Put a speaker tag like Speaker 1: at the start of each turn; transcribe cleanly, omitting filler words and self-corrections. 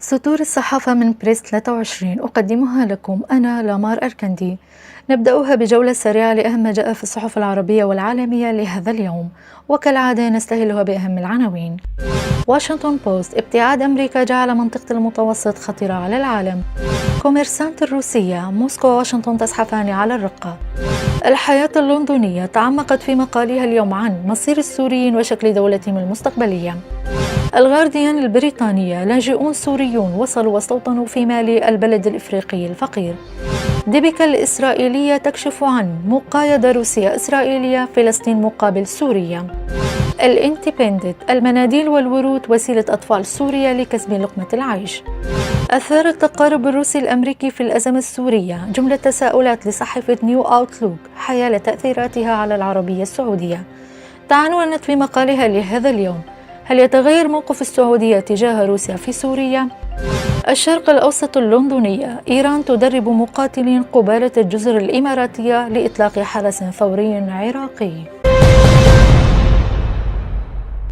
Speaker 1: سطور الصحافة من بريس 23 أقدمها لكم أنا لامار أركندي. نبدأها بجولة سريعة لأهم ما جاء في الصحف العربية والعالمية لهذا اليوم، وكالعادة نستهلها بأهم العناوين. واشنطن بوست: ابتعاد أمريكا جعل منطقة المتوسط خطيرة على العالم. كوميرسانت الروسية: موسكو وواشنطن تزحفان على الرقة. الحياة اللندنية تعمقت في مقالها اليوم عن مصير السوريين وشكل دولتهم المستقبلية. الغارديان البريطانية: لاجئون سوريون وصلوا واستوطنوا في مالي البلد الإفريقي الفقير. ديبيكا الإسرائيلية تكشف عن مقايضة روسية إسرائيلية فلسطين مقابل سوريا. الإندبندنت: المناديل والورود وسيلة أطفال سوريا لكسب لقمة العيش. أثار التقارب الروسي الأمريكي في الأزمة السورية جملة تساؤلات لصحيفة نيو أوتلوك حيال تأثيراتها على العربية السعودية. تعنونت في مقالها لهذا اليوم: هل يتغير موقف السعودية تجاه روسيا في سوريا؟ الشرق الأوسط اللندنية: إيران تدرب مقاتلين قبالة الجزر الإماراتية لإطلاق حدث ثوري عراقي.